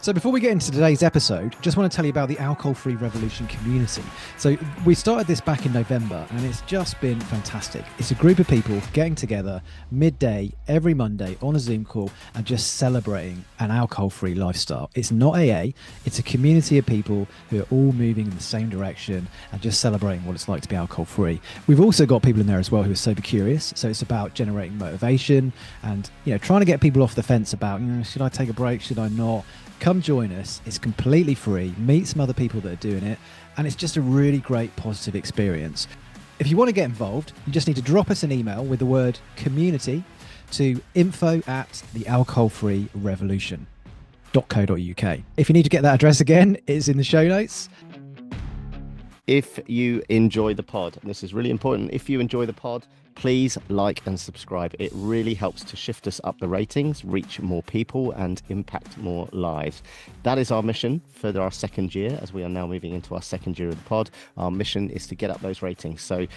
So before we get into today's episode, just want to tell you about the Alcohol-Free Revolution community. So we started this back in November and it's just been fantastic. It's a group of people getting together midday every Monday on a Zoom call and just celebrating an alcohol-free lifestyle. It's not AA, it's a community of people who are all moving in the same direction and just celebrating what it's like to be alcohol-free. We've also got people in there as well who are sober curious. So it's about generating motivation and, trying to get people off the fence about, should I take a break? Should I not? Come join us. It's completely free. Meet some other people that are doing it. And it's just a really great positive experience. If you want to get involved, you just need to drop us an email with the word community to info@thealcoholfreerevolution.co.uk. If you need to get that address again, it's in the show notes. If you enjoy the pod, and this is really important, if you enjoy the pod, please like and subscribe. It really helps to shift us up the ratings, reach more people and impact more lives. That is our mission for our second year, as we are now moving into our second year of the pod. Our mission is to get up those ratings. So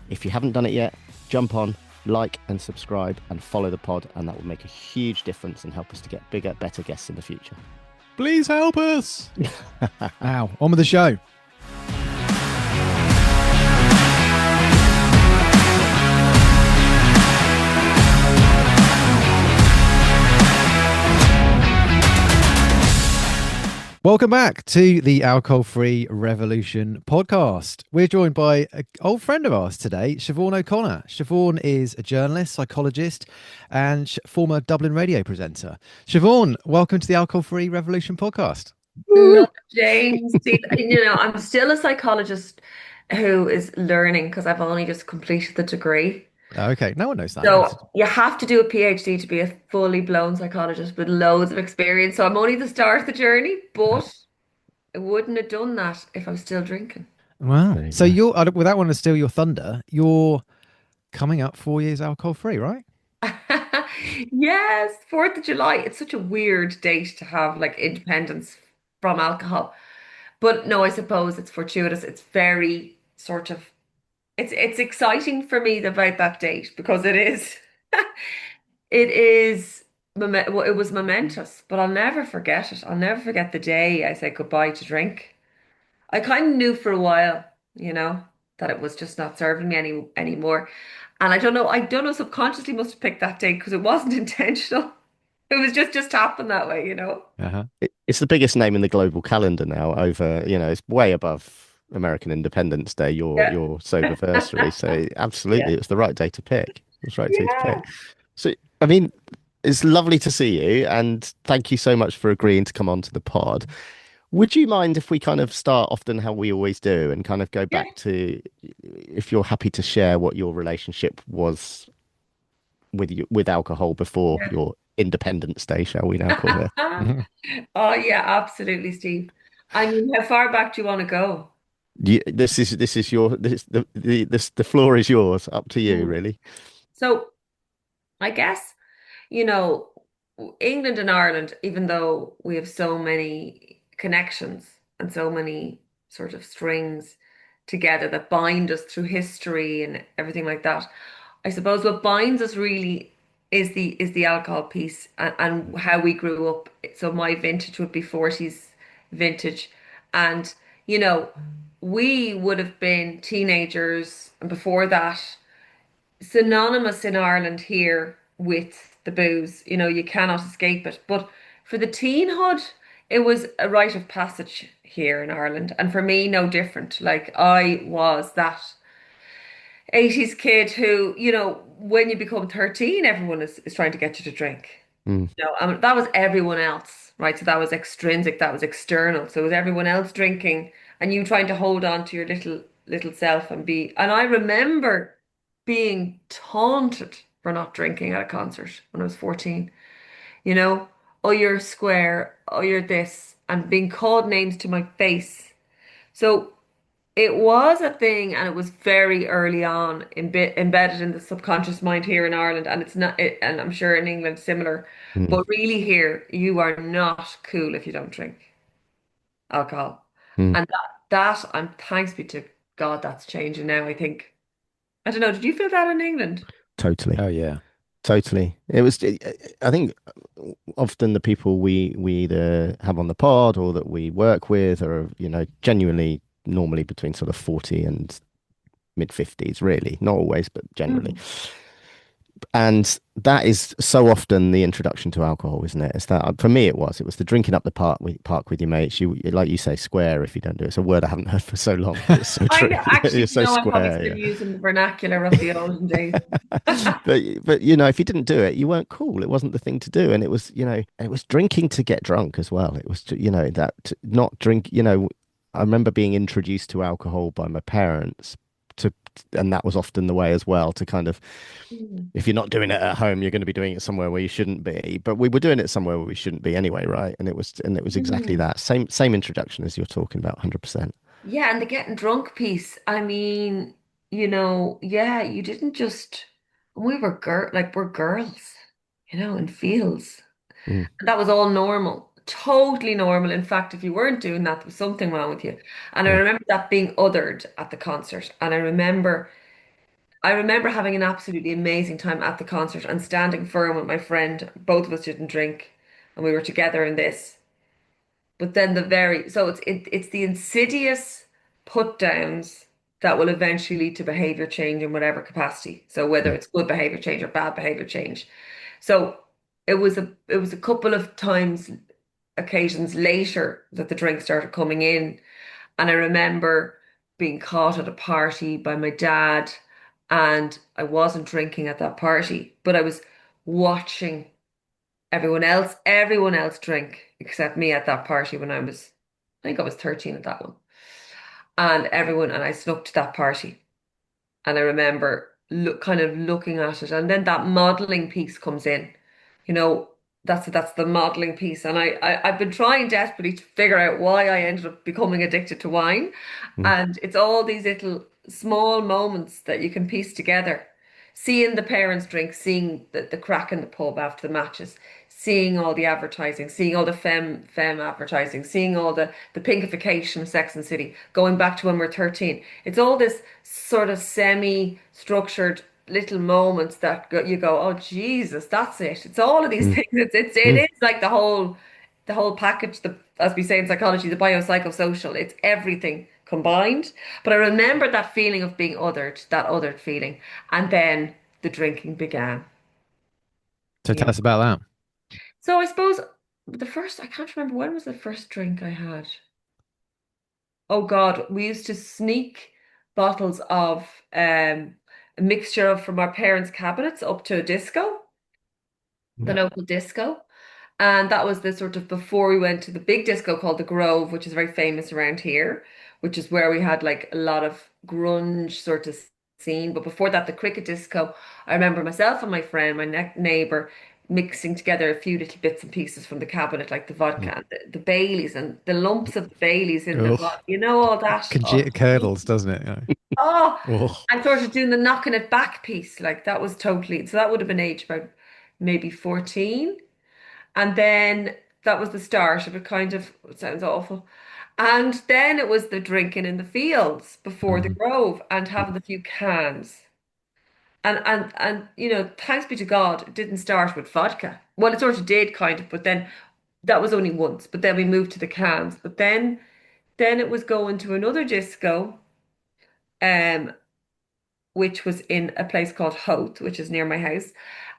if you haven't done it yet, jump on, like and subscribe and follow the pod, and that will make a huge difference and help us to get bigger, better guests in the future. Please help us. Now, on with the show. Welcome back to the Alcohol-Free Revolution podcast. We're joined by an old friend of ours today, Siobhan O'Connor. Siobhan is a journalist, psychologist, and former Dublin radio presenter. Siobhan, welcome to the Alcohol-Free Revolution podcast. Look, James, see, I'm still a psychologist who is learning because I've only just completed the degree. Okay, no one knows that. So you have to do a PhD to be a fully blown psychologist with loads of experience. So I'm only the start of the journey, but I wouldn't have done that if I was still drinking. Wow. So you're, without wanting to steal your thunder, you're coming up 4 years alcohol-free, right? Yes, 4th of July. It's such a weird date to have, like, independence from alcohol. But no, I suppose it's fortuitous. It's very sort of it's exciting for me about that date because it is well, it was momentous, but I'll never forget it. I'll never forget the day I said goodbye to drink. I kind of knew for a while, that it was just not serving me anymore. And I don't know, subconsciously must have picked that date because it wasn't intentional. It was just happened that way. Uh-huh. It's the biggest name in the global calendar now, over, it's way above American Independence Day, your soberversary. So absolutely, It was the right day to pick. It was the right day to pick. So, I mean, it's lovely to see you, and thank you so much for agreeing to come onto the pod. Would you mind if we kind of start often how we always do and kind of go back to, if you're happy to share what your relationship was with alcohol before your Independence Day, shall we now call it? Oh yeah, absolutely, Steve. I mean, how far back do you want to go? The floor is yours. Up to you, really. So I guess, England and Ireland, even though we have so many connections and so many sort of strings together that bind us through history and everything like that, I suppose what binds us really is the alcohol piece and how we grew up. So my vintage would be 40s vintage. And, we would have been teenagers and before that, synonymous in Ireland here with the booze. You cannot escape it. But for the teenhood, it was a rite of passage here in Ireland. And for me, no different. Like I was that 80s kid who, when you become 13, everyone is trying to get you to drink. That was everyone else, right? So that was extrinsic, that was external. So it was everyone else drinking and you trying to hold on to your little self and I remember being taunted for not drinking at a concert when I was 14. Oh, you're square, oh, you're this, and being called names to my face. So it was a thing, and it was very early on embedded in the subconscious mind here in Ireland, and it's not, and I'm sure in England similar. But really, here you are not cool if you don't drink alcohol, and that I'm thanks be to God that's changing now. I think I don't know. Did you feel that in England? Totally. Oh yeah. Totally. It was, I think often the people we either have on the pod or that we work with are, genuinely normally between sort of 40 and mid 50s, really. Not always, but generally. Mm. And that is so often the introduction to alcohol, isn't it? It's that for me it was the drinking up the park with your mates. You like you say square if you don't do it. It's a word I haven't heard for so long, but it's so I true. know, actually, You're you so know, I'm probably square, still yeah. using the vernacular of the olden days. But if you didn't do it, you weren't cool. It wasn't the thing to do, and it was it was drinking to get drunk as well. It was that not drink. I remember being introduced to alcohol by my parents to, and that was often the way as well to kind of, Mm. if you're not doing it at home, you're going to be doing it somewhere where you shouldn't be. But we were doing it somewhere where we shouldn't be anyway, right? And it was exactly Mm. that same introduction as you're talking about, 100%. Yeah, and the getting drunk piece. I mean, yeah, you didn't just we were we're girls, in fields. Mm, And that was all normal. Totally normal. In fact, if you weren't doing that, there was something wrong with you. And I yeah. remember that being othered at the concert. And I remember having an absolutely amazing time at the concert and standing firm with my friend. Both of us didn't drink, and we were together in this. But then so it's the insidious put downs that will eventually lead to behavior change in whatever capacity. So whether Mm, it's good behavior change or bad behavior change. So it was a couple of times, occasions later that the drink started coming in. And I remember being caught at a party by my dad, and I wasn't drinking at that party, but I was watching everyone else drink except me at that party when I think I was 13 at that one. And I snuck to that party. And I remember kind of looking at it, and then that modeling piece comes in. You know, that's the modeling piece. And I've been trying desperately to figure out why I ended up becoming addicted to wine. mm, And it's all these little small moments that you can piece together. Seeing the parents drink, seeing the crack in the pub after the matches, seeing all the advertising, seeing all the femme advertising, seeing all the pinkification of Sex and the City, going back to when we're 13. It's all this sort of semi-structured little moments that you go, oh Jesus, that's it. It's all of these mm, things. It mm. is like the whole package, as we say in psychology, the biopsychosocial. It's everything combined. But I remember that feeling of being othered, that othered feeling. And then the drinking began. So tell Yeah. us about that. So I suppose I can't remember when was the first drink I had. Oh God, we used to sneak bottles of a mixture of from our parents' cabinets up to a disco, the Yeah. local disco. And that was the sort of before we went to the big disco called the Grove, which is very famous around here, which is where we had like a lot of grunge sort of scene. But before that, the cricket disco, I remember myself and my friend, my ne neighbor, mixing together a few little bits and pieces from the cabinet, like the Mm. vodka and the Baileys and the lumps of the Baileys in the Oh, vodka, all that. Oh, curdles, doesn't it? oh, Oh. and sort of doing the knocking it back piece. Like that was totally, so that would have been age about maybe 14. And then that was the start of it, kind of, it sounds awful. And then it was the drinking in the fields before the Mhm. Grove and having a few cans. And thanks be to God, it didn't start with vodka. Well, it sort of did kind of, but then that was only once. But then we moved to the cans. But then it was going to another disco, um, which was in a place called Howth, which is near my house,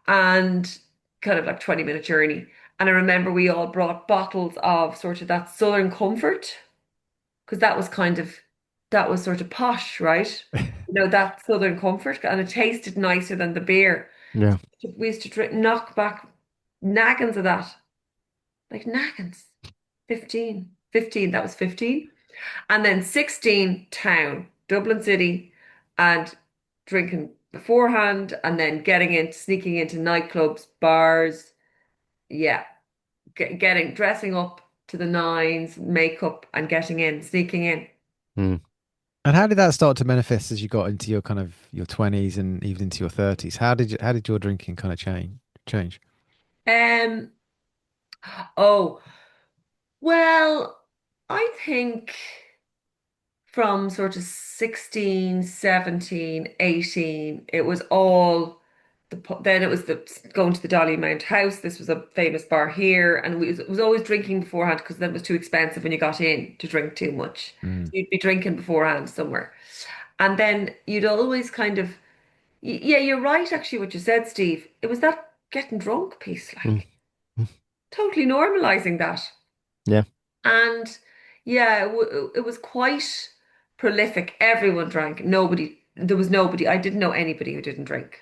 and kind of like 20-minute journey. And I remember we all brought bottles of sort of that Southern Comfort, because that was sort of posh, right? That Southern Comfort, and it tasted nicer than the beer. Yeah. We used to knock back naggins of that, like naggins. 15, that was 15. And then 16, town, Dublin City, and drinking beforehand, and then sneaking into nightclubs, bars. Yeah, dressing up to the nines, makeup, and getting in, sneaking in. Mm. And how did that start to manifest as you got into your kind of your 20s and even into your 30s? How did your drinking kind of change? Um, oh, well, I think from sort of 16, 17, 18, it was all. then it was the going to the Dolly Mount House. This was a famous bar here, and it was always drinking beforehand because then it was too expensive when you got in to drink too much. So Mm. you'd be drinking beforehand somewhere, and then you'd always kind of yeah, you're right actually what you said, Steve. It was that getting drunk piece, Mm. like Mm. totally normalizing that, Yeah. and yeah, it was quite prolific. Everyone drank. There was nobody. I didn't know anybody who didn't drink.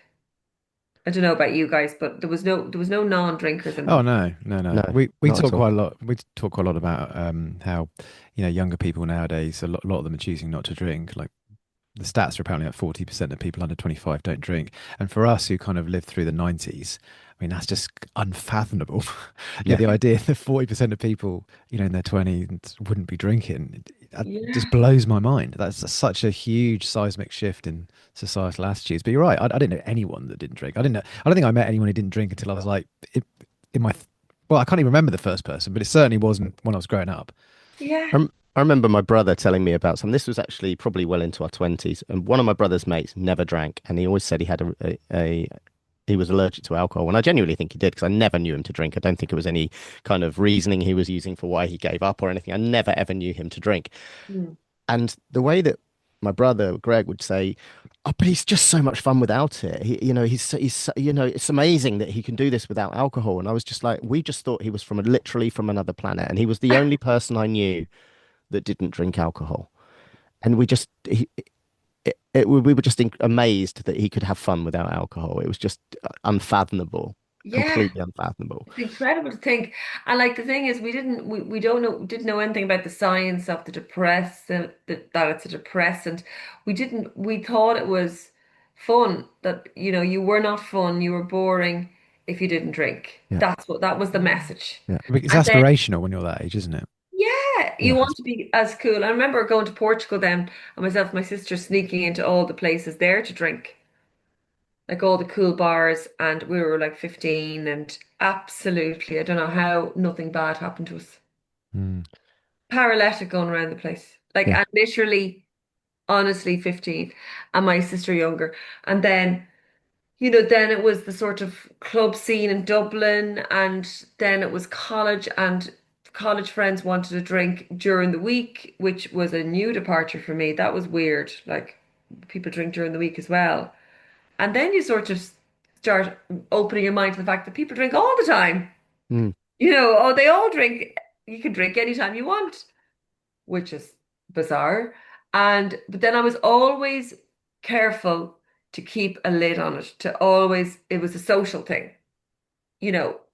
I don't know about you guys, but there was no non-drinkers in Oh them. no, no, no. No, We not at talk all. quite a lot. We talk quite a lot about how younger people nowadays. A lot of them are choosing not to drink. Like the stats are apparently like 40% of people under 25 don't drink. And for us who kind of lived through the 90s, I mean, that's just unfathomable. Yeah. The idea that 40% of people, in their 20s wouldn't be drinking, it Yeah. just blows my mind. That's such a huge seismic shift in societal attitudes. But you're right. I didn't know anyone that didn't drink. I don't think I met anyone who didn't drink until I was like, in my, well, I can't even remember the first person, but it certainly wasn't when I was growing up. Yeah. I remember my brother telling me about some. This was actually probably well into our 20s, and one of my brother's mates never drank, and he always said he had he was allergic to alcohol, and I genuinely think he did because I never knew him to drink. I don't think it was any kind of reasoning he was using for why he gave up or anything. I never ever knew him to drink. Mm. And the way that my brother Greg would say, "Oh, but he's just so much fun without it. It's amazing that he can do this without alcohol." And I was just like, we just thought he was from literally from another planet, and he was the only person I knew that didn't drink alcohol. And we were just amazed that he could have fun without alcohol. It was just unfathomable, Yeah. completely unfathomable. It's incredible to think. And like the thing is we don't know didn't know anything about the science of the depressant that it's a depressant. We thought it was fun that you were not fun, you were boring if you didn't drink. Yeah, That was the message. yeah, It's And then aspirational when you're that age, isn't it? yeah, you yeah. want to be as cool. I remember going to Portugal then and myself and my sister sneaking into all the places there to drink. Like all the cool bars, and we were like 15, and absolutely, I don't know how nothing bad happened to us. Mm. Paralytic going around the place. Like, Yeah. and literally, honestly, 15, and my sister younger. And then, then it was the sort of club scene in Dublin, and then it was college, and college friends wanted a drink during the week, which was a new departure for me. That was weird. Like, people drink during the week as well. And then you sort of start opening your mind to the fact that people drink all the time. Mm. Oh, they all drink. You can drink anytime you want, which is bizarre. But then I was always careful to keep a lid on it, it was a social thing.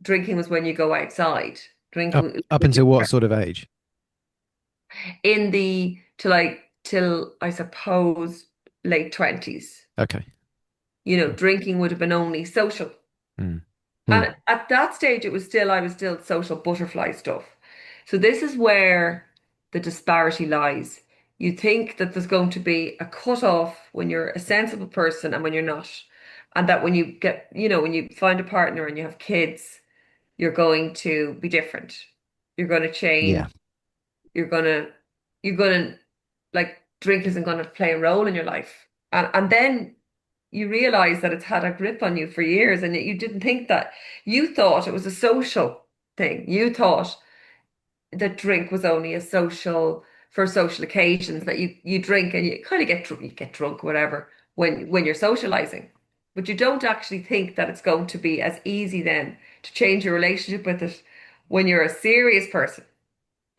Drinking was when you go outside. Drinking Up was up when you until what sort of age? in the till I suppose late 20s. Okay. Drinking would have been only social. Mm. Mm. And at that stage, I was still social butterfly stuff. So this is where the disparity lies. You think that there's going to be a cut-off when you're a sensible person and when you're not. And that when you when you find a partner and you have kids, you're going to be different. You're going to change. Yeah. You're going to, like, drink isn't going to play a role in your life. And then you realize that it's had a grip on you for years and yet you didn't think that. You thought it was a social thing. You thought that drink was only for social occasions that you drink and you kind of you get drunk, whatever, when you're socializing. But you don't actually think that it's going to be as easy then to change your relationship with it when you're a serious person.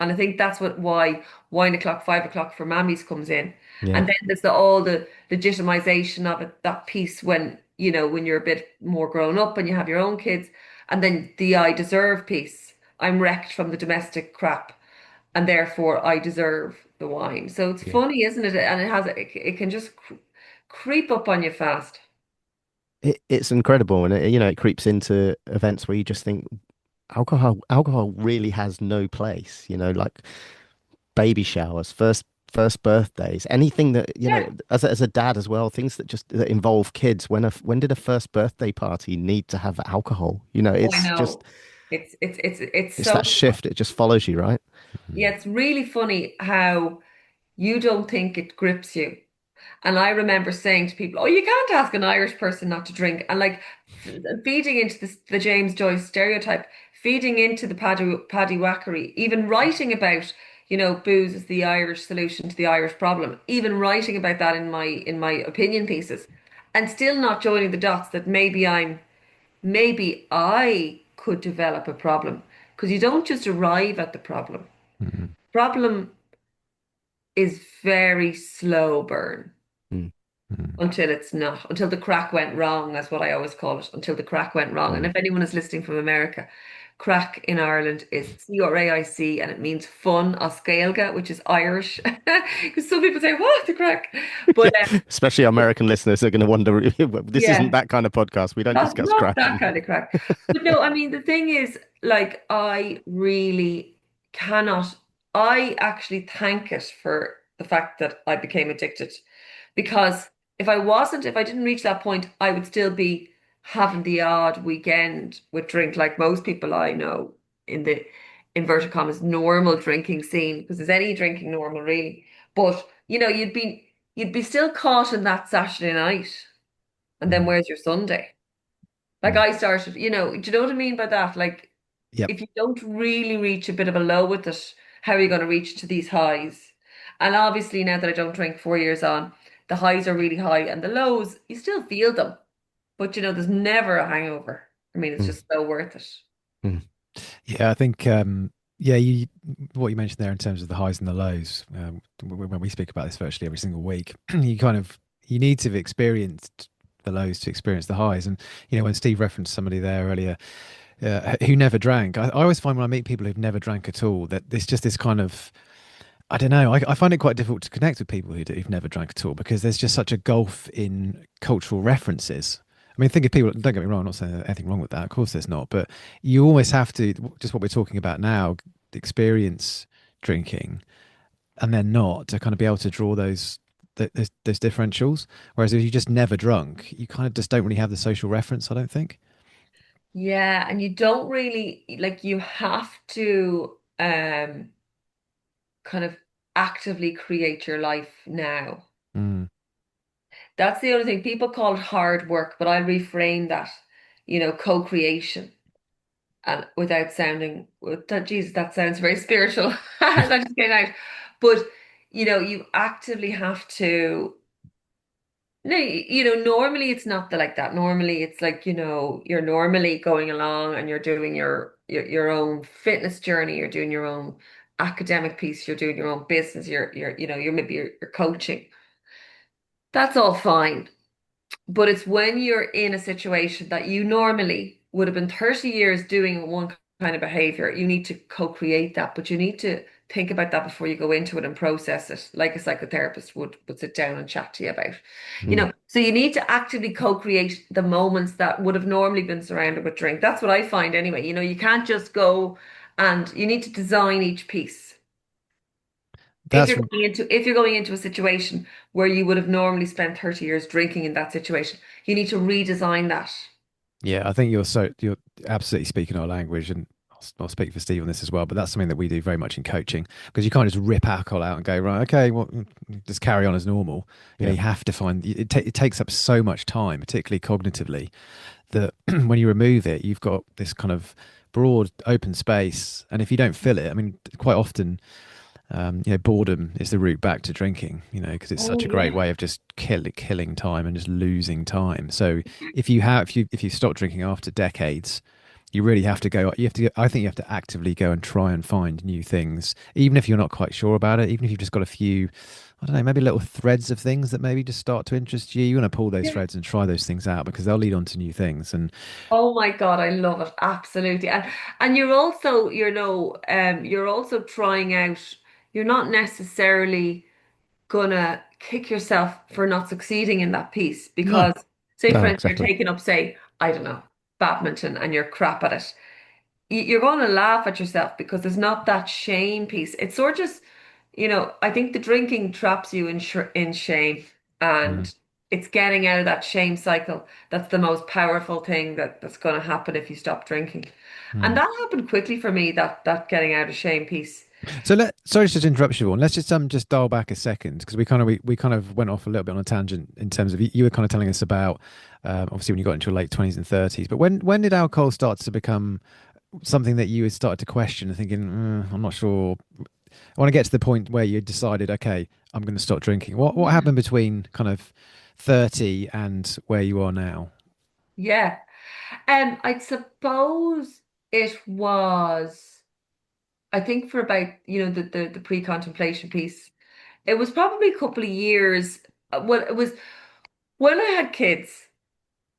And I think that's why wine o'clock, 5 o'clock for mammies comes in. Yeah. And then there's all the legitimization of it, that piece when you're a bit more grown up and you have your own kids. And then the I deserve piece. I'm wrecked from the domestic crap and therefore I deserve the wine. So it's Yeah. funny, isn't it? And it can just creep up on you fast. It's incredible, and it creeps into events where you just think alcohol really has no place. Like baby showers, first birthdays, anything that Yeah. as a dad as well, things that involve kids. When did a first birthday party need to have alcohol? Oh, I It's just know. It's it's so that shift. It just follows you, right? Mm. yeah, it's really funny how you don't think it grips you. And I remember saying to people, "Oh, you can't ask an Irish person not to drink," and like feeding into the James Joyce stereotype, feeding into the paddy whackery, even writing about, booze is the Irish solution to the Irish problem, even writing about that in my opinion pieces, and still not joining the dots that maybe I could develop a problem because you don't just arrive at the problem. Mm. Problem is very slow burn Mm. Mm. until it's not, until the crack went wrong. That's what I always call it, until the crack went wrong. And Mm. if anyone is listening from America, crack in Ireland is CRAIC and it means fun, oscailga, which is Irish. Because some people say, what, the crack? But Especially American listeners are going to wonder, this isn't yeah. that kind of podcast. We don't discuss Not that cracking. kind of crack. But no, I mean, the thing is, like, I really cannot, I actually thank it for the fact that I became addicted. Because if I didn't reach that point, I would still be having the odd weekend with drink, like most people I know in the inverted commas normal drinking scene, because there's any drinking normal really. But, you'd be still caught in that Saturday night. And then Mm. where's your Sunday? Like Mm. I started, do you know what I mean by that? Like Yep. if you don't really reach a bit of a low with it, how are you going to reach to these highs? And obviously now that I don't drink 4 years on, the highs are really high and the lows, you still feel them. But there's never a hangover. I mean, it's Mm. just so worth it. Mm. Yeah, I think yeah, you what you mentioned there in terms of the highs and the lows. When we speak about this virtually every single week, you need to have experienced the lows to experience the highs. And when Steve referenced somebody there earlier who never drank, I always find when I meet people who've never drank at all that there's just this kind of I don't know. I find it quite difficult to connect with people who've never drank at all because there's just such a gulf in cultural references. I mean, think of people, don't get me wrong, I'm not saying there's anything wrong with that. Of course, there's not. But you always have to, just what we're talking about now, experience drinking and then not to kind of be able to draw those differentials. Whereas if you just never drunk, you kind of just don't really have the social reference, I don't think. Yeah, and you don't really like you have to kind of actively create your life now. Mm. That's the only thing. People call it hard work, but I reframe that, co-creation. And without sounding, Jesus, that sounds very spiritual. That just came out. But, you actively have to, no, normally it's not like that. Normally it's like, you're normally going along and you're doing your own fitness journey, you're doing your own academic piece, you're doing your own business, you're maybe you're coaching. That's all fine. But it's when you're in a situation that you normally would have been 30 years doing one kind of behavior, you need to co-create that, but you need to think about that before you go into it and process it, like a psychotherapist would sit down and chat to you about. Mm. So you need to actively co-create the moments that would have normally been surrounded with drink. That's what I find anyway. You can't just go and you need to design each piece. If That's you're going into a situation where you would have normally spent 30 years drinking in that situation, you need to redesign that. Yeah, I think you're absolutely speaking our language, and I'll speak for Steve on this as well. But that's something that we do very much in coaching because you can't just rip alcohol out and go right, okay, well, just carry on as normal. Yeah. You have to find it takes up so much time, particularly cognitively, that when you remove it, you've got this kind of broad open space, and if you don't fill it, I mean, quite often boredom is the route back to drinking, because it's Oh such a great yeah. way of just killing time and just losing time. So if you stop drinking after decades, you really have to go, I think you have to actively go and try and find new things, even if you're not quite sure about it, even if you've just got a few, I don't know, maybe little threads of things that maybe just start to interest you. You want to pull those Yeah. threads and try those things out because they'll lead on to new things. And Oh my God, I love it. Absolutely. And you're also, you're also trying out, you're not necessarily gonna kick yourself for not succeeding in that piece no, because say for No, instance you're exactly. taking up, say, I don't know, badminton and you're crap at it. You're going to laugh at yourself because there's not that shame piece. It's sort of just, I think the drinking traps you in shame, mm, and it's getting out of that shame cycle. That's the most powerful thing that's going to happen if you stop drinking. And mm, that happened quickly for me, that getting out of shame piece. So sorry to interrupt you, Siobhan. Let's just dial back a second because we kind of went off a little bit on a tangent in terms of you were kind of telling us about obviously when you got into your late 20s and 30s. But when did alcohol start to become something that you had started to question and thinking, I'm not sure. I want to get to the point where you decided, okay, I'm going to stop drinking. What happened between kind of 30 and where you are now? Yeah. I suppose it was, I think for about, the pre-contemplation piece, it was probably a couple of years. Well, it was when I had kids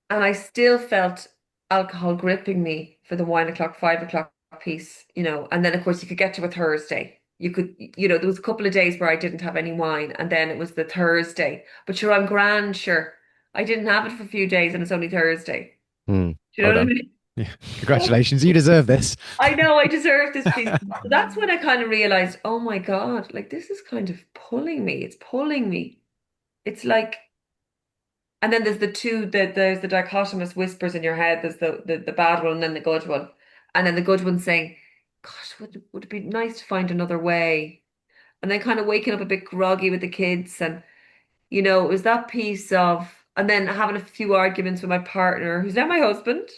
and I still felt alcohol gripping me for the 1 o'clock, 5 o'clock piece, and then of course you could get to a Thursday. You could, there was a couple of days where I didn't have any wine, and then it was the Thursday. But sure, I'm grand, sure. I didn't have it for a few days and it's only Thursday. Mm, Do you well know what I done. mean? Yeah, congratulations, you deserve this. I know I deserve this piece. So that's when I kind of realized, oh my God, like this is kind of pulling me. It's pulling me. It's like, and then there's the two that there's the dichotomous whispers in your head. There's the bad one and then the good one. And then the good one saying, gosh, would it be nice to find another way? And then kind of waking up a bit groggy with the kids. And, it was that piece of, and then having a few arguments with my partner, who's now my husband,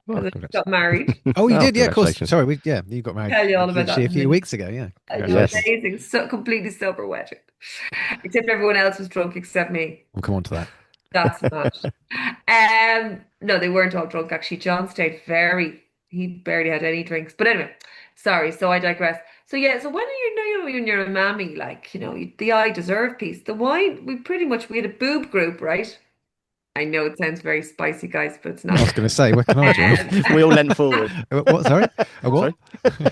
Well, because I just congrats. got married. Oh, you Oh, did, yeah, of course. congratulations. Sorry, you got married Tell you all about literally that a in a few minute. weeks ago. Yeah, It was Yes. congratulations. amazing. So completely sober wedding. Except everyone else was drunk except me. We'll come on to that. That's mad. No, they weren't all drunk actually. John stayed he barely had any drinks. But anyway, sorry, so I digress. So yeah, so when when you're a mammy, like, the I deserve piece, the wine, we had a boob group, right? I know it sounds very spicy, guys, but it's I not. was going to say, where can I join? We all leant forward. What? Sorry? A what? Sorry.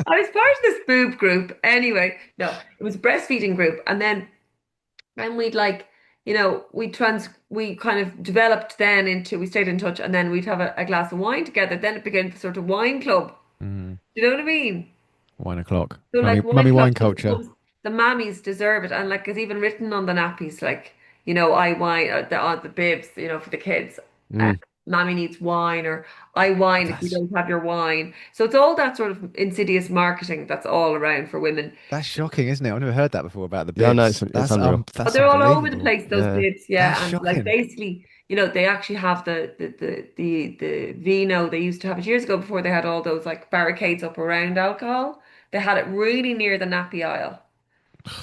I was part of this boob group. Anyway, no, it was a breastfeeding group. And we'd like, we kind of developed then into, we stayed in touch and then we'd have a glass of wine together. Then it became the sort of wine club. Mm, Do you know what I mean? 1 o'clock. So Mummy, like wine mummy club wine just culture. becomes, the mammies deserve it. And like it's even written on the nappies, like, I wine, the bibs, for the kids. Uh, Mm, Mammy needs wine or I wine if you That's don't have your wine. So it's all that sort of insidious marketing that's all around for women. that's shocking, isn't it? I've never heard that before about the yeah, no, bibs. it's unreal. But That's they're all over the unbelievable. place, those Yeah. bibs, That's yeah. And like shocking. basically, they actually have the vino. They used to have it years ago before they had all those like barricades up around alcohol. They had it really near the nappy aisle.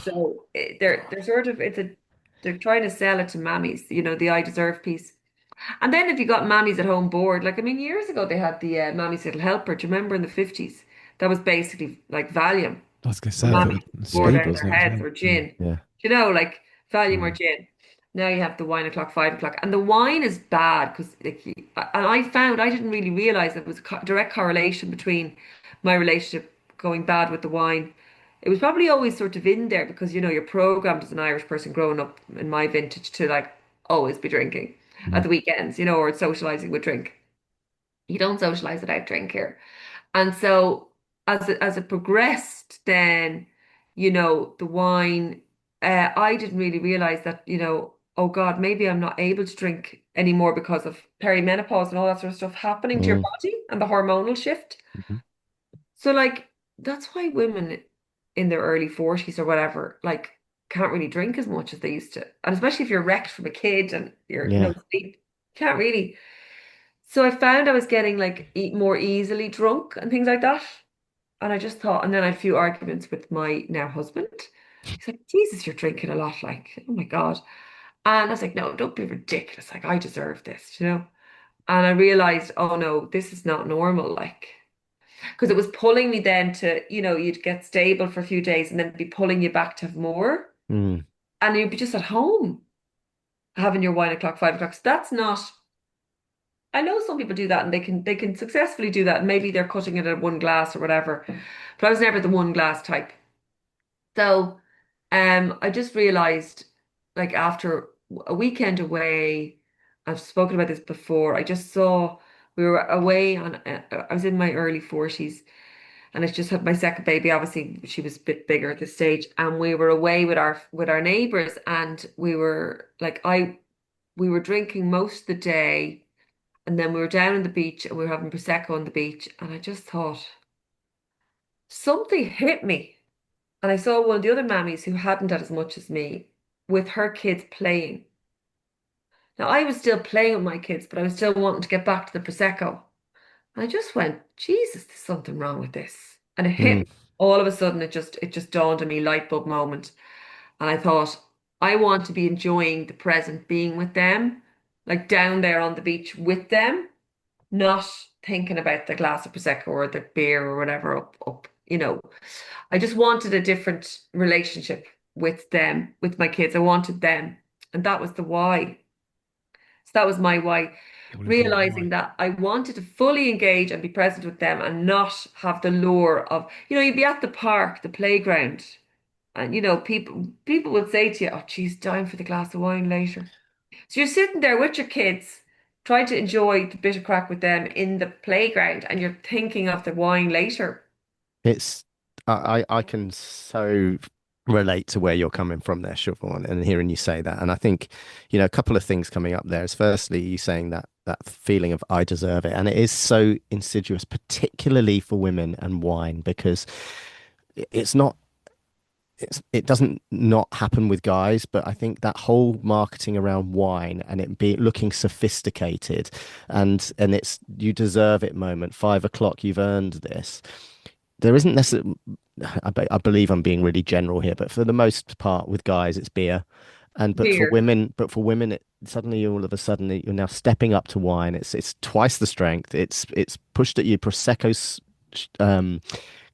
So they're sort of they're trying to sell it to mammies, the I deserve piece. And then if you got mammies at home bored, like I mean, years ago they had the Mammy's Little Helper. Do you remember in the 50s? That was basically like Valium I was going to for say, I thought mammies it was bored Yeah. speed, out of their wasn't it, as heads well? or Mm, gin. Yeah. Like Valium or Mm, gin. Now you have the 1 o'clock, 5 o'clock, and the wine is bad because like, and I found I didn't really realize there was a direct correlation between my relationship going bad with the wine. It was probably always sort of in there because you're programmed as an Irish person growing up in my vintage to like always be drinking at mm, the weekends, or socializing with drink. You don't socialize without drink here. And so as it progressed, then, the wine, I didn't really realize that, oh God, maybe I'm not able to drink anymore because of perimenopause and all that sort of stuff happening to your mm, body and the hormonal shift. mhm. So like that's why women in their early 40s or whatever, like can't really drink as much as they used to. And especially if you're wrecked from a kid and you're, yeah. sleep, can't really. So I found I was getting like eat more easily drunk and things like that. And I just thought, and then I had a few arguments with my now husband. He's like, Jesus, you're drinking a lot. Like, oh my God. And I was like, no, don't be ridiculous. Like, I deserve this. And I realized, oh no, this is not normal. Like, because it was pulling me then to, you'd get stable for a few days and then it'd be pulling you back to have more. Mm, And you'd be just at home having your 1 o'clock, 5 o'clock. So that's not, I know some people do that and they can successfully do that. And maybe they're cutting it at one glass or whatever. But I was never the one glass type. So I just realized like after a weekend away, I've spoken about this before. I just saw we were away on I was in my early 40s and I just had my second baby. Obviously, she was a bit bigger at this stage, and we were away with our neighbors, and we were like we were drinking most of the day, and then we were down on the beach and we were having Prosecco on the beach, and I just thought, something hit me. And I saw one of the other mammies who hadn't had as much as me with her kids playing. Now, I was still playing with my kids, but I was still wanting to get back to the Prosecco. And I just went, Jesus, there's something wrong with this. And it hit Mm. me. All of a sudden, it just dawned on me, light bulb moment. And I thought, I want to be enjoying the present, being with them, like down there on the beach with them, not thinking about the glass of Prosecco or the beer or whatever up. I just wanted a different relationship with them, with my kids. I wanted them. And that was the why. So that was my why. All important Realizing why. that I wanted to fully engage and be present with them and not have the lure of, you'd be at the park, the playground, and people would say to you, "Oh, geez, dying for the glass of wine later." So you're sitting there with your kids, trying to enjoy the bit of crack with them in the playground, and you're thinking of the wine later. It's I can so relate to where you're coming from there, Siobhan, and hearing you say that. And I think, a couple of things coming up there is firstly you saying that feeling of I deserve it. And it is so insidious, particularly for women and wine, because it's not it doesn't not happen with guys, but I think that whole marketing around wine and it be looking sophisticated and it's you deserve it moment, 5 o'clock, you've earned this. There isn't necessarily, I believe I'm being really general here, but for the most part with guys, it's beer. And Beer. but for women, suddenly all of a sudden you're now stepping up to wine. It's twice the strength. It's pushed at you. Prosecco's um,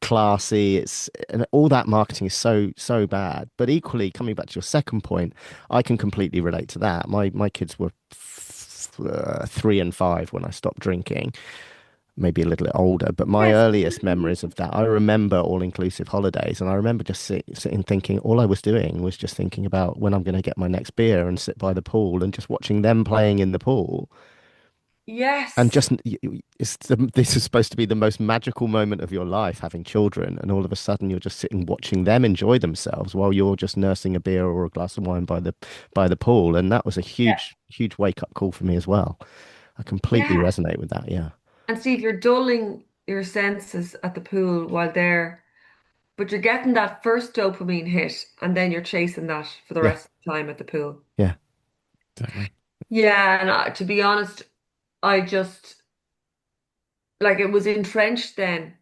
classy. And all that marketing is so bad. But equally, coming back to your second point, I can completely relate to that. My kids were 3 and 5 when I stopped drinking, maybe a little bit older, but my Yes. earliest memories of that, I remember all-inclusive holidays, and I remember just sitting thinking, all I was doing was just thinking about when I'm going to get my next beer and sit by the pool and just watching them playing in the pool. And Yes. just this is supposed to be the most magical moment of your life, having children, and all of a sudden you're just sitting watching them enjoy themselves while you're just nursing a beer or a glass of wine by the pool. And that was a Yeah. huge wake up call for me as well. I completely Yeah. resonate with that. Yeah. And Steve, you're dulling your senses at the pool while there, but you're getting that first dopamine hit, and then you're chasing that for the Yeah. rest of the time at the pool. Yeah. Exactly. Yeah, and to be honest, I just like it was entrenched then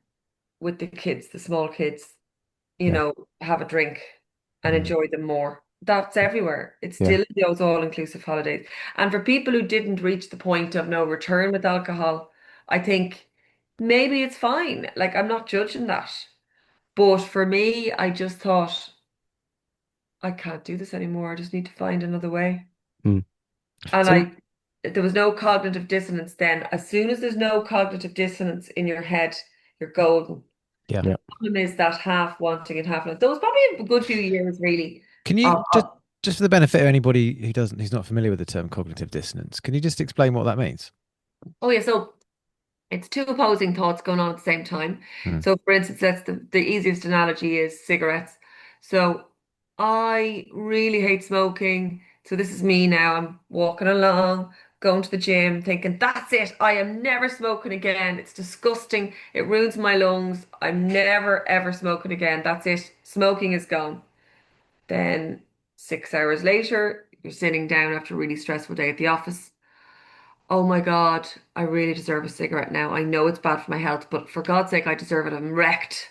with the kids, the small kids, Yeah. have a drink and Mm. enjoy them more. That's everywhere. It's Yeah. still in those all-inclusive holidays. And for people who didn't reach the point of no return with alcohol, I think maybe it's fine. Like I'm not judging that. But for me, I just thought I can't do this anymore. I just need to find another way. Mm. And So there was no cognitive dissonance then. As soon as there's no cognitive dissonance in your head, you're golden. Yeah. yeah. Problem is that half wanting and half not. There was probably a good few years really. Can you Of, just for the benefit of anybody who's not familiar with the term cognitive dissonance, can you just explain what that means? oh yeah, so it's two opposing thoughts going on at the same time. Hmm. So for instance, that's the easiest analogy is cigarettes. So I really hate smoking. So this is me now. I'm walking along, going to the gym, thinking, that's it. I am never smoking again. It's disgusting. It ruins my lungs. I'm never ever smoking again. That's it. Smoking is gone. Then 6 hours later, you're sitting down after a really stressful day at the office. Oh my God, I really deserve a cigarette now. I know it's bad for my health, but for God's sake, I deserve it. I'm wrecked.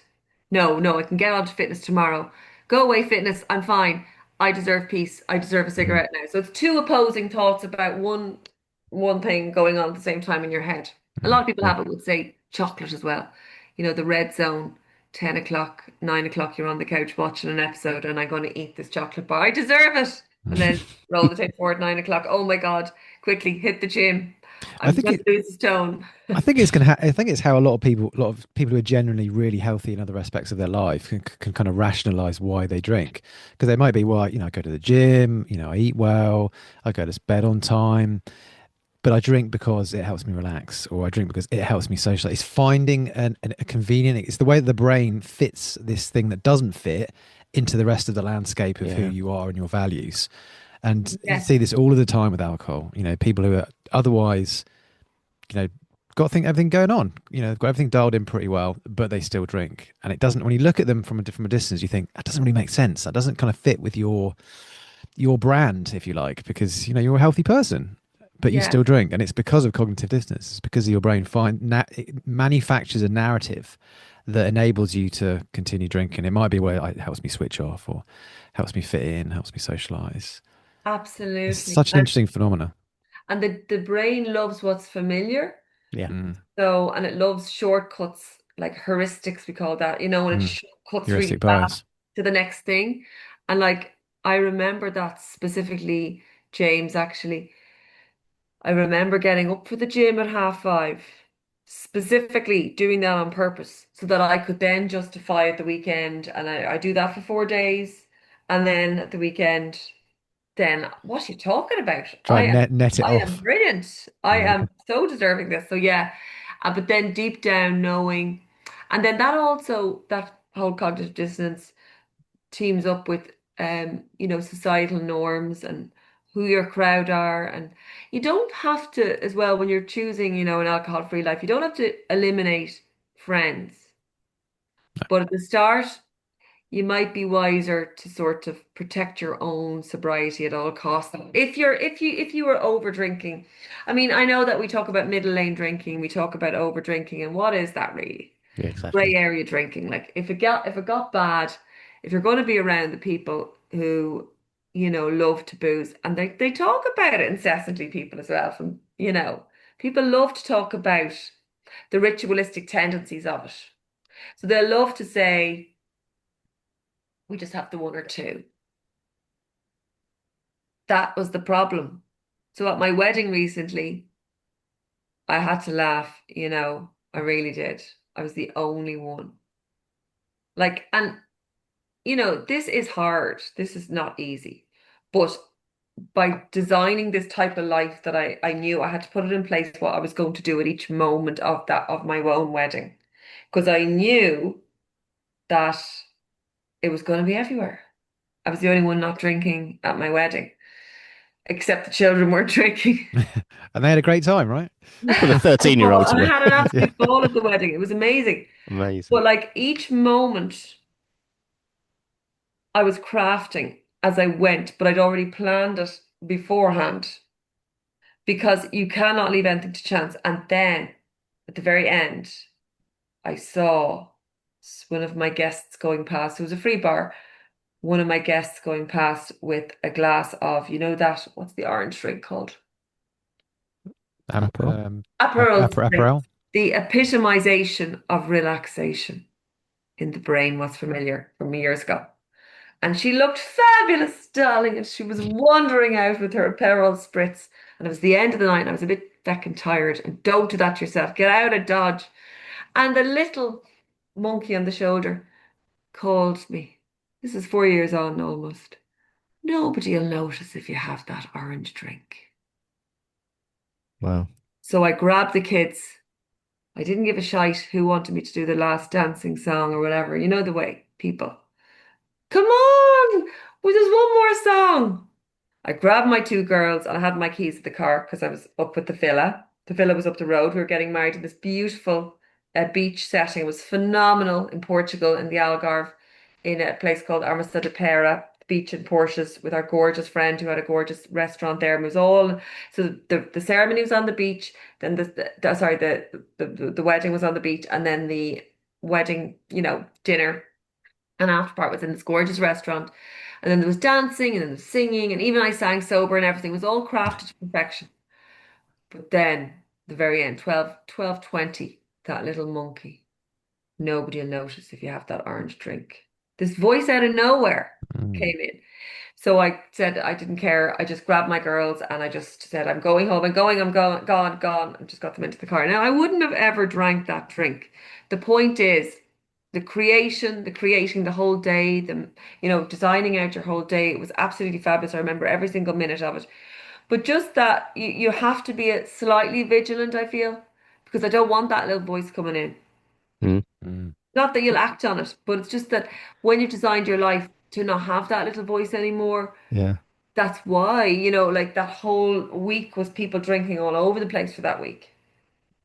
No, no, I can get on to fitness tomorrow. Go away, fitness. I'm fine. I deserve peace. I deserve a Mhm. cigarette now. So it's two opposing thoughts about one thing going on at the same time in your head. A lot Mhm. of people Yeah. have it would say chocolate as well. The red zone, 10 o'clock, 9 o'clock, you're on the couch watching an episode and I'm going to eat this chocolate bar. I deserve it. And then roll the tape forward, 9 o'clock. Oh my God, quickly hit the gym. I I'm think going it. to lose a stone. I think it's gonna. I think it's how a lot of people who are generally really healthy in other aspects of their life can kind of rationalize why they drink, because they might be, well, I go to the gym, I eat well, I go to bed on time, but I drink because it helps me relax, or I drink because it helps me socialize. It's finding a convenient. It's the way that the brain fits this thing that doesn't fit into the rest of the landscape of who Yeah. you are and your values. And you Yes. see this all of the time with alcohol. People who are otherwise, you know, got everything going on. They've got everything dialed in pretty well, but they still drink. And it doesn't. When you look at them from a distance, you think that doesn't really make sense. That doesn't kind of fit with your brand, if you like, because you're a healthy person, but you Yeah, still drink, and it's because of cognitive dissonance. It's because of your brain it manufactures a narrative that enables you to continue drinking. It might be where it helps me switch off, or helps me fit in, helps me socialize. It's absolutely. such an interesting phenomena. And the brain loves what's familiar. Yeah. Mm, So, and it loves shortcuts, like heuristics, we call that, when it mm. cuts really Heuristic fast bias. to the next thing. And like, I remember that specifically, James, actually. I remember getting up for the gym at 5:30, specifically doing that on purpose so that I could then justify at the weekend. And I do that for 4 days. And then at the weekend, then what are you talking about? Try and net it I am off. brilliant. I Yeah. am so deserving this. So yeah, but then deep down knowing, and then that also that whole cognitive dissonance teams up with societal norms and who your crowd are, and you don't have to as well when you're choosing, an alcohol-free life. You don't have to eliminate friends, but at the start you might be wiser to sort of protect your own sobriety at all costs. If you were over drinking, I mean, I know that we talk about middle lane drinking, we talk about over drinking, and what is that really? Yeah, Gray exactly. area drinking. Like if it got bad, if you're going to be around the people who, love to booze, and they talk about it incessantly, people as well, people love to talk about the ritualistic tendencies of it. So they'll love to say, we just have the one or two. That was the problem. So at my wedding recently, I had to laugh, I really did. I was the only one. Like, and this is hard. This is not easy. But by designing this type of life that I knew I had to put it in place what I was going to do at each moment of my own wedding. Because I knew that it was going to be everywhere. I was the only one not drinking at my wedding, except the children weren't drinking. And they had a great time, right? For the And 13-year-olds I were. had an Yeah. absolute ball at the wedding. It was amazing. Amazing. But like each moment I was crafting as I went, but I'd already planned it beforehand because you cannot leave anything to chance. And then at the very end, I saw one of my guests going past. It was a free bar. One of my guests going past with a glass of, what's the orange drink called? Aperol. Aperol Spritz. Apparel. The epitomization of relaxation in the brain was familiar from years ago. And she looked fabulous, darling, and she was wandering out with her Aperol spritz. And it was the end of the night, and I was a bit feckin' tired. And don't do that to yourself. Get out of Dodge. And the little monkey on the shoulder called me. This is 4 years on almost. Nobody'll notice if you have that orange drink. Wow. So I grabbed the kids. I didn't give a shite who wanted me to do the last dancing song or whatever. You know the way, people. Come on! Well, there's one more song. I grabbed my two girls and I had my keys to the car because I was up with the villa. The villa was up the road. We were getting married in this beautiful beach setting. It was phenomenal in Portugal, in the Algarve, in a place called Armasa de Pera, beach in Porches, with our gorgeous friend who had a gorgeous restaurant there. And it was all so the ceremony was on the beach. Then the wedding was on the beach, and then the wedding, dinner and after part was in this gorgeous restaurant. And then there was dancing and then there was singing, and even I sang sober and everything. It was all crafted to perfection. But then the very end, 12:20, that little monkey. Nobody will notice if you have that orange drink. This voice out of nowhere Mm. came in. So I said I didn't care. I just grabbed my girls and I just said, I'm going home. I'm going, gone, gone. And just got them into the car. Now, I wouldn't have ever drank that drink. The point is the creating the whole day, designing out your whole day. It was absolutely fabulous. I remember every single minute of it. But just that you have to be slightly vigilant, I feel, because I don't want that little voice coming in. Mm. Mm. Not that you'll act on it, but it's just that when you've designed your life to not have that little voice anymore, Yeah. that's why, like that whole week was people drinking all over the place for that week.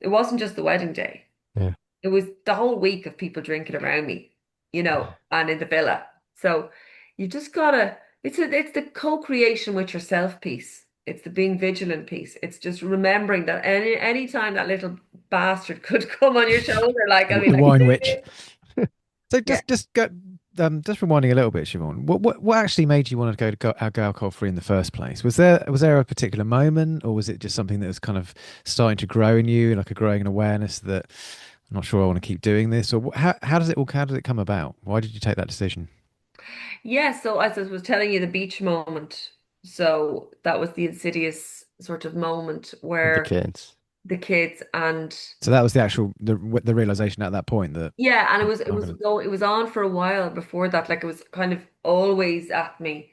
it wasn't just the wedding day. Yeah. It was the whole week of people drinking around me, and in the villa. So you just gotta, it's the co-creation with yourself piece. It's the being vigilant piece. It's just remembering that any time that little bastard could come on your shoulder, like, I mean, The like, wine witch. So yeah. just rewinding a little bit, Siobhan. What actually made you want to go alcohol free in the first place? Was there a particular moment, or was it just something that was kind of starting to grow in you, like a growing awareness that I'm not sure I want to keep doing this, or how did it come about? Why did you take that decision? Yeah, so as I was telling you, the beach moment. So that was the insidious sort of moment With the where kids. the kids and So that was the actual the realization at that point that yeah, and I'm gonna. it was on for a while before that. Like it was kind of always at me.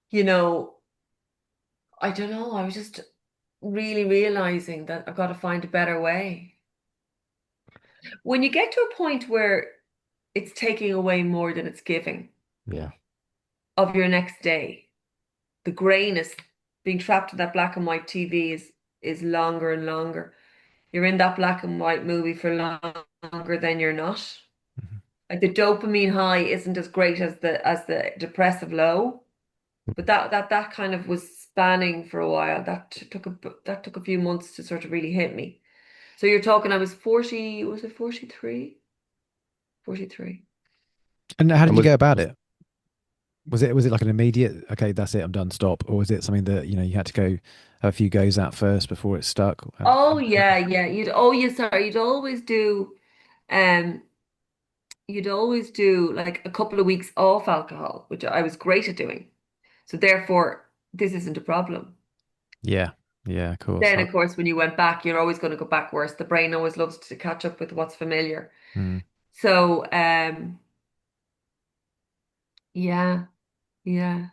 You know, I don't know. I was just really realizing that I've got to find a better way. When you get to a point where it's taking away more than it's giving Yeah. of your next day, the grayness, being trapped in that black and white TV is longer and longer. You're in that black and white movie for longer than you're not. Mhm. Like the dopamine high isn't as great as the depressive low, but that kind of was spanning for a while. That took a few months to sort of really hit me. So you're talking, I was 40, was it 43? 43. And how And did you was go about it? Was it like an immediate, okay, that's it, I'm done, stop, or was it something that you had to go have a few goes at first before it stuck? Oh yeah, yeah. Sorry, um you'd always do like a couple of weeks off alcohol, which I was great at doing. So therefore, this isn't a problem. Yeah, yeah, of course. Then, of course, when you went back, you're always going to go back worse. The brain always loves to catch up with what's familiar. Mm. So, yeah, yeah.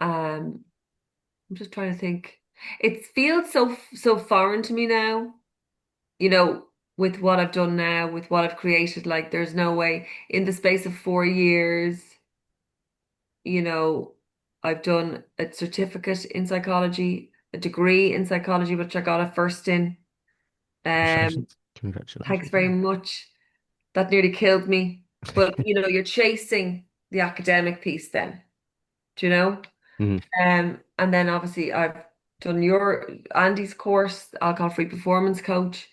Um, I'm just trying to think. It feels so foreign to me now, you know, with what I've done now, with what I've created. Like, there's no way in the space of 4 years, you know, I've done a certificate in psychology, a degree in psychology, which I got a first in. Um, Congratulations. Thanks Congratulations. very much. That nearly killed me. But you're chasing the academic piece then, do you know? Mhm. And then obviously I've done your Andy's course, alcohol-free performance coach.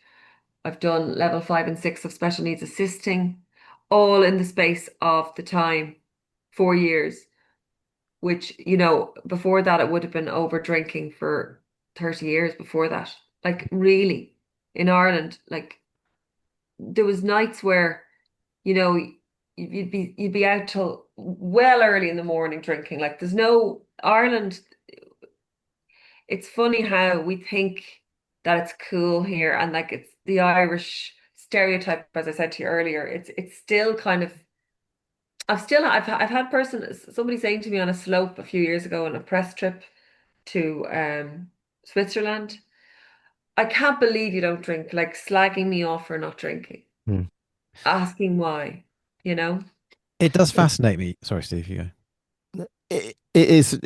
I've done level 5 and 6 of special needs assisting, all in the space of the time, 4 years, which, before that it would have been over drinking for 30 years before that. Like really, in Ireland, like there was nights where you know, you'd be out till well early in the morning drinking. Like there's no Ireland. It's funny how we think that it's cool here, and like it's the Irish stereotype, as I said to you earlier. It's still kind of. I've had somebody saying to me on a slope a few years ago on a press trip to Switzerland. I can't believe you don't drink, like slagging me off for not drinking, Mm. asking why, you know? It does fascinate me. Sorry, Steve, you go. It is.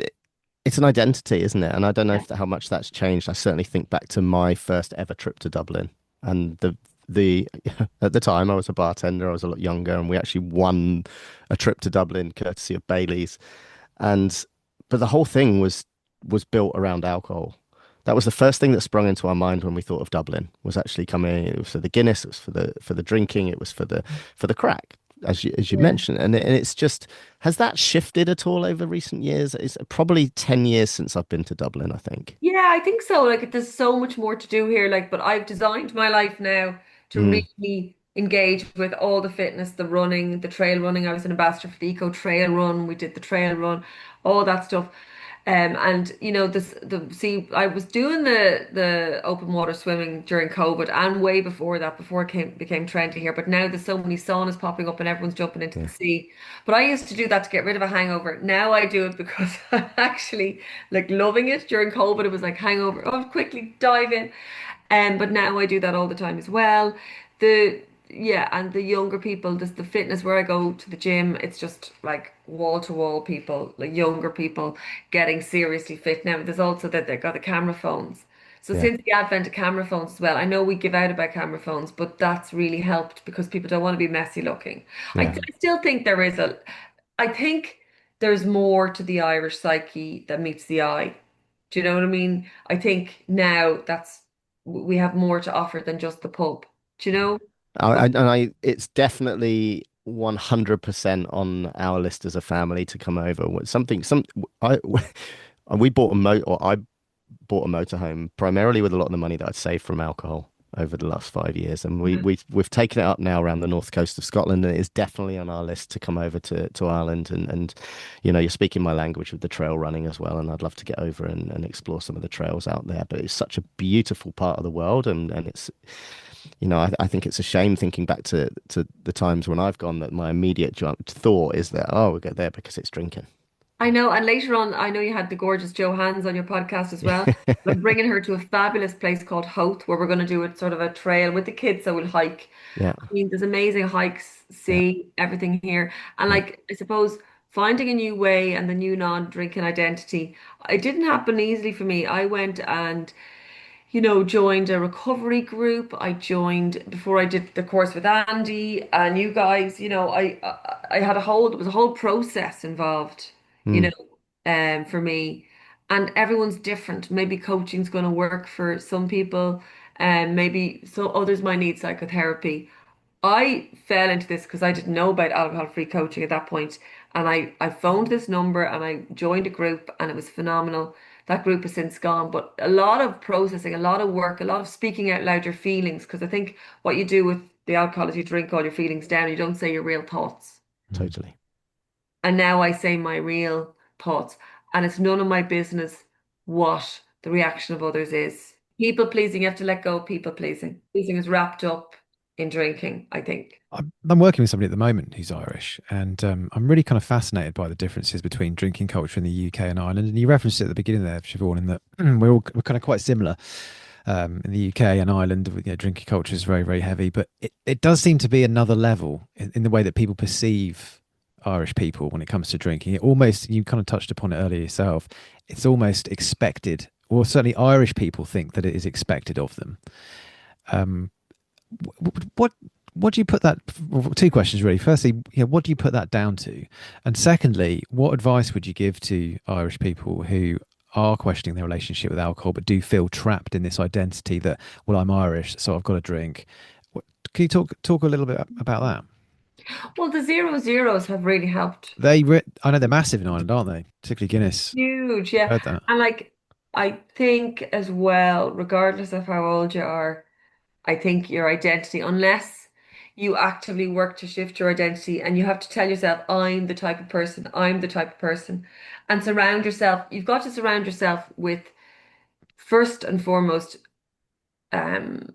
It's an identity, isn't it? And I don't know Yeah. if how much that's changed. I certainly think back to my first ever trip to Dublin, and the at the time I was a bartender. I was a lot younger, and we actually won a trip to Dublin courtesy of Bailey's. And but the whole thing was built around alcohol. That was the first thing that sprung into our mind when we thought of Dublin. Was actually coming. It was for the Guinness. It was for the drinking. It was for the crack, as you Yeah. mentioned. And it's just has that shifted at all over recent years? It's probably 10 years since I've been to Dublin, I think. Yeah, I think so. Like, there's so much more to do here. Like, but I've designed my life now to Mm, really engage with all the fitness, the running, the trail running. I was an ambassador for the Eco Trail Run. We did the trail run, all that stuff. And I was doing the open water swimming during COVID and way before that, before it became trendy here. But now there's so many saunas popping up and everyone's jumping into the yeah. sea. But I used to do that to get rid of a hangover. Now I do it because I'm actually like loving it. During COVID, it was like hangover. Oh, quickly dive in. But now I do that all the time as well. The Yeah, and the younger people, the fitness where I go to the gym, it's just like wall to wall people, like younger people getting seriously fit now. There's also that they've got the camera phones. So Yeah. since the advent of camera phones as well, I know we give out about camera phones, but that's really helped because people don't want to be messy looking. I Yeah. still think I think there's more to the Irish psyche that meets the eye. Do you know what I mean? I think now we have more to offer than just the pub. Do you know? It's definitely 100% on our list as a family to come over. I, we bought a or I bought a motorhome primarily with a lot of the money that I'd saved from alcohol over the last 5 years, and we've taken it up now around the north coast of Scotland, and it is definitely on our list to come over to Ireland, and you're speaking my language with the trail running as well, and I'd love to get over and explore some of the trails out there. But it's such a beautiful part of the world, and it's I think it's a shame thinking back to the times when I've gone that my immediate thought is that, oh, we go there because it's drinking. I know, and later on, I know you had the gorgeous Johannes on your podcast as well. I'm bringing her to a fabulous place called Howth, where we're going to do a sort of a trail with the kids, so we'll hike. Yeah, I mean, there's amazing hikes, yeah, see everything here. And yeah. like, I suppose finding a new way and the new non-drinking identity, it didn't happen easily for me. I went and, joined a recovery group. I joined before I did the course with Andy and you guys, I had there was a whole process involved, you Mm, know, for me. And everyone's different. Maybe coaching's going to work for some people, and maybe so others might need psychotherapy. I fell into this because I didn't know about alcohol-free coaching at that point, and I phoned this number and I joined a group, and it was phenomenal. That group has since gone, but a lot of processing, a lot of work, a lot of speaking out loud your feelings, because I think what you do with the alcohol is you drink all your feelings down, you don't say your real thoughts. Mm. totally. And now I say my real thoughts, and it's none of my business what the reaction of others is. People pleasing, you have to let go of people pleasing. Pleasing is wrapped up in drinking, I think. I'm working with somebody at the moment who's Irish, and I'm really kind of fascinated by the differences between drinking culture in the UK and Ireland. And you referenced it at the beginning there, Siobhan, in that we're kind of quite similar in the UK and Ireland. Drinking culture is very, very heavy, but it does seem to be another level in the way that people perceive Irish people when it comes to drinking. It almost, you kind of touched upon it earlier yourself, it's almost expected, or certainly Irish people think that it is expected of them. Um, what what do you put that? Well, two questions really. Firstly, what do you put that down to? And secondly, what advice would you give to Irish people who are questioning their relationship with alcohol but do feel trapped in this identity that, well, I'm Irish, so I've got to drink? Can you talk a little bit about that? Well, the 0-0s have really helped. I know they're massive in Ireland, aren't they? Particularly Guinness. Huge, yeah. Heard that. And like, I think as well, regardless of how old you are, I think your identity, unless you actively work to shift your identity and you have to tell yourself, I'm the type of person, I'm the type of person, and you've got to surround yourself with, first and foremost, um,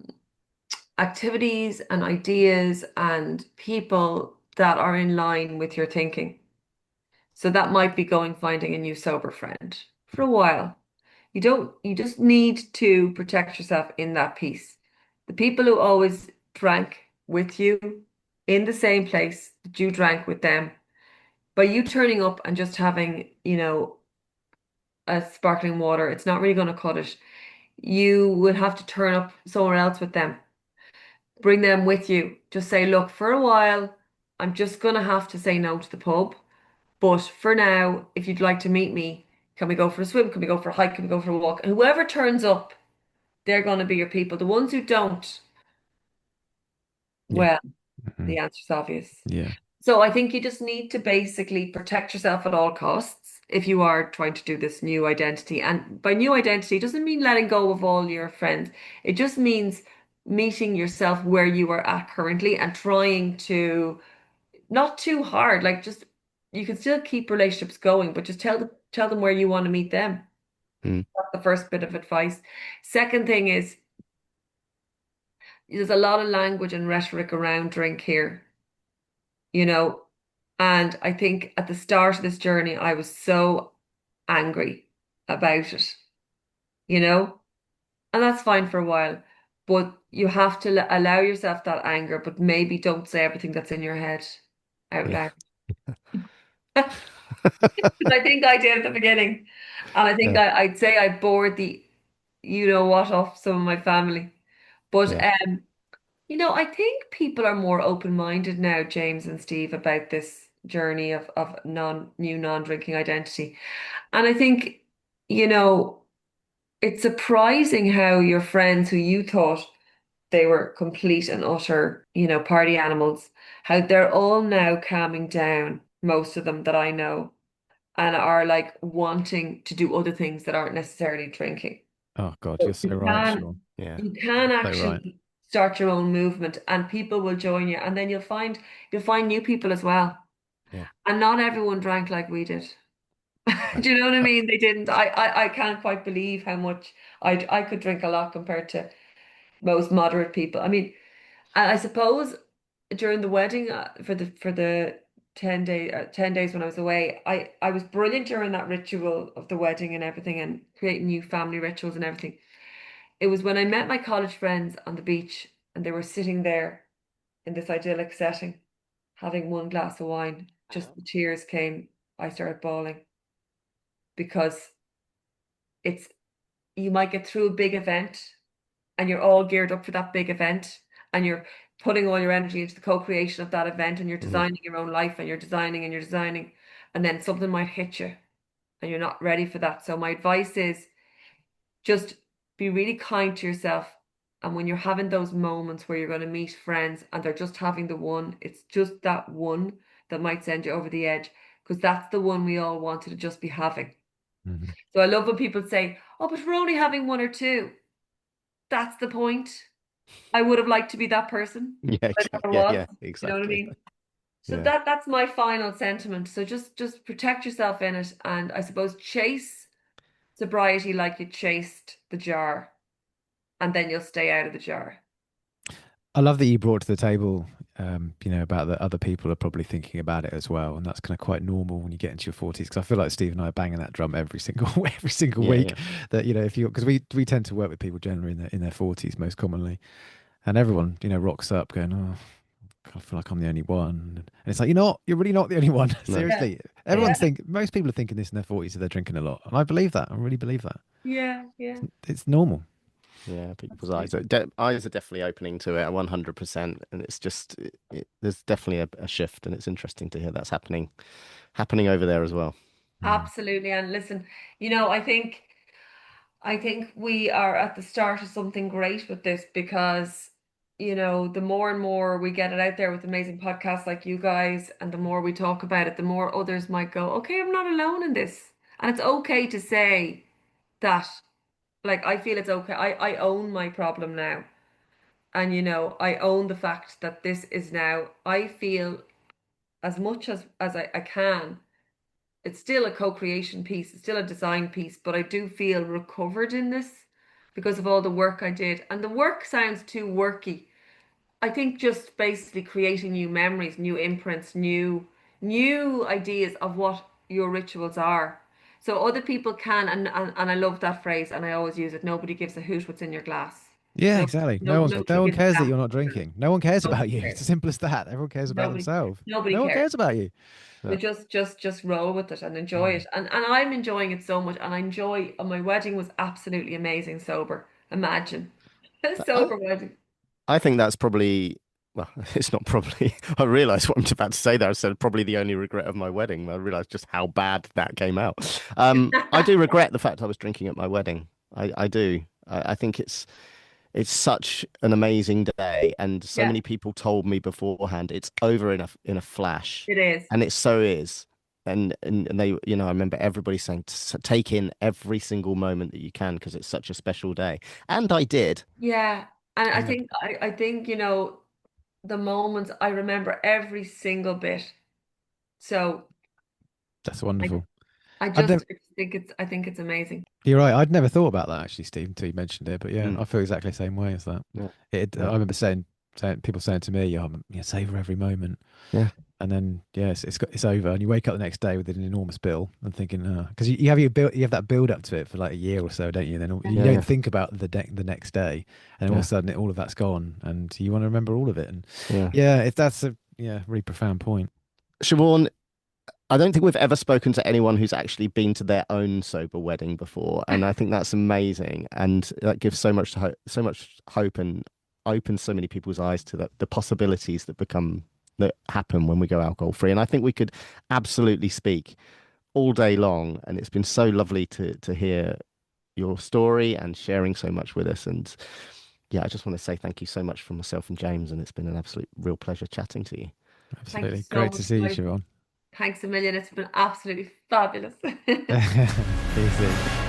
activities and ideas and people that are in line with your thinking. So that might be finding a new sober friend for a while. You just need to protect yourself in that piece. The people who always drank with you in the same place that you drank with them, by you turning up and just having, a sparkling water, it's not really going to cut it. You would have to turn up somewhere else with them. Bring them with you. Just say, look, for a while, I'm just going to have to say no to the pub. But for now, if you'd like to meet me, can we go for a swim? Can we go for a hike? Can we go for a walk? And whoever turns up, they're going to be your people. The ones who don't, Yeah. well, Hmm. the answer's obvious. Yeah. So I think you just need to basically protect yourself at all costs if you are trying to do this new identity. And by new identity, it doesn't mean letting go of all your friends. It just means meeting yourself where you are at currently and trying to, not too hard, like just, you can still keep relationships going, but just tell them where you want to meet them. Mm, That's the first bit of advice. Second thing is, there's a lot of language and rhetoric around drink here, you know, and I think at the start of this journey, I was so angry about it, you know, and that's fine for a while, but you have to allow yourself that anger, but maybe don't say everything that's in your head out yeah. loud. I think I did at the beginning. And I think Yeah. I'd say I bored the you know what off some of my family. But Yeah. I think people are more open-minded now, James and Steve, about this journey of non-drinking identity. And I think, you know, it's surprising how your friends who you thought they were complete and utter, party animals, how they're all now calming down, most of them that I know, and are like wanting to do other things that aren't necessarily drinking. Oh God, So you're so right, Sean. Yeah. you can So right. actually start your own movement and people will join you and then you'll find new people as well. Yeah. And not everyone drank like we did. No. Do you know what I Uh, mean? They didn't. I can't quite believe how much I could drink a lot compared to most moderate people. I mean, and I suppose during the wedding for the 10 days when I was away, I was brilliant during that ritual of the wedding and everything and creating new family rituals and everything. It was when I met my college friends on the beach and they were sitting there in this idyllic setting, having one glass of wine. Just the tears came. I started bawling because it's you might get through a big event and you're all geared up for that big event and you're putting all your energy into the co-creation of that event and you're Mhm. designing your own life and you're designing and you're designing and then something might hit you and you're not ready for that. So my advice is just be really kind to yourself. And when you're having those moments where you're going to meet friends and they're just having the one, it's just that one that might send you over the edge because that's the one we all wanted to just be having. mhm. So I love when people say, "Oh, but we're only having one or two." That's the point. I would have liked to be that person, Yeah. but I Okay. never Yeah. was. Yeah. You know what I Exactly. mean? So Yeah. that's my final sentiment. So just protect yourself in it, and I suppose chase sobriety like you chased the jar, and then you'll stay out of the jar. I love that you brought to the table, about that other people are probably thinking about it as well, and that's kind of quite normal when you get into your 40s. Because I feel like Steve and I are banging that drum every single every single Yeah. week. Yeah. That if you because we tend to work with people generally in their 40s most commonly, and everyone rocks up going, oh, I feel like I'm the only one, and it's like you're really not the only one. No. Yeah, Seriously, yeah, most people are thinking this in their 40s if they're drinking a lot, and I believe that. I really believe that. yeah, yeah. It's normal. Yeah, people's eyes Absolutely. eyes are definitely opening to it at 100%, and it's just there's definitely a shift, and it's interesting to hear that's happening over there as well. Mm. Absolutely. And listen, I think we are at the start of something great with this because, the more and more we get it out there with amazing podcasts like you guys, and the more we talk about it, the more others might go, okay, I'm not alone in this. And it's okay to say that, like, I feel it's okay. I own my problem now. And, I own the fact that this is now, I feel as much as I can. It's still a co-creation piece, it's still a design piece, but I do feel recovered in this because of all the work I did. And the work sounds too worky. I think just basically creating new memories, new imprints, new ideas of what your rituals are. So other people can, and I love that phrase, and I always use it. Nobody gives a hoot what's in your glass. Yeah, No, exactly. no, No one, nobody no one gives a cares that damn. you're not drinking. No one cares about Nobody you. It's cares. as simple as that. Everyone cares about Nobody, themselves. nobody No one cares. cares about you. So Yeah. just roll with it and enjoy Mm. it. And I'm enjoying it so much. And I enjoy my wedding was absolutely amazing sober. Imagine. A I sober wedding. I think that's probably, well, it's not probably. I realize what I'm about to say there. I said probably the only regret of my wedding. I realized just how bad that came out. I do regret the fact I was drinking at my wedding. I do. I think it's such an amazing day, and so Yeah, many people told me beforehand it's over in a flash, it is. and it so is. And they, I remember everybody saying take in every single moment that you can because it's such a special day, and I did. Yeah. And I Yeah, think I think, the moments I remember every single bit. So that's I wonderful. I I'd never, just I think it's amazing. you're right. I'd never thought about that actually, Steve, until you mentioned it. But yeah, Mm, I feel exactly the same way as that. yeah, I yeah, remember saying people saying to me, savor every moment. yeah, And then yes, it's over, and you wake up the next day with an enormous bill and thinking, because you have you have that build up to it for like a year or so, don't you? And then Yeah. you yeah, don't yeah, think about the next day, and all of a yeah, sudden all of that's gone, and you want to remember all of it. And yeah. yeah, if that's a really profound point. Siobhan, I don't think we've ever spoken to anyone who's actually been to their own sober wedding before, and I think that's amazing, and that gives so much hope, and opens so many people's eyes to the possibilities that happen when we go alcohol free. And I think we could absolutely speak all day long, and it's been so lovely to hear your story and sharing so much with us. And yeah, I just want to say thank you so much from myself and James, and it's been an absolute real pleasure chatting to you. Thank you Absolutely. so Great to much, see you, guys. Siobhan. Thanks a million. It's been absolutely fabulous. See you soon.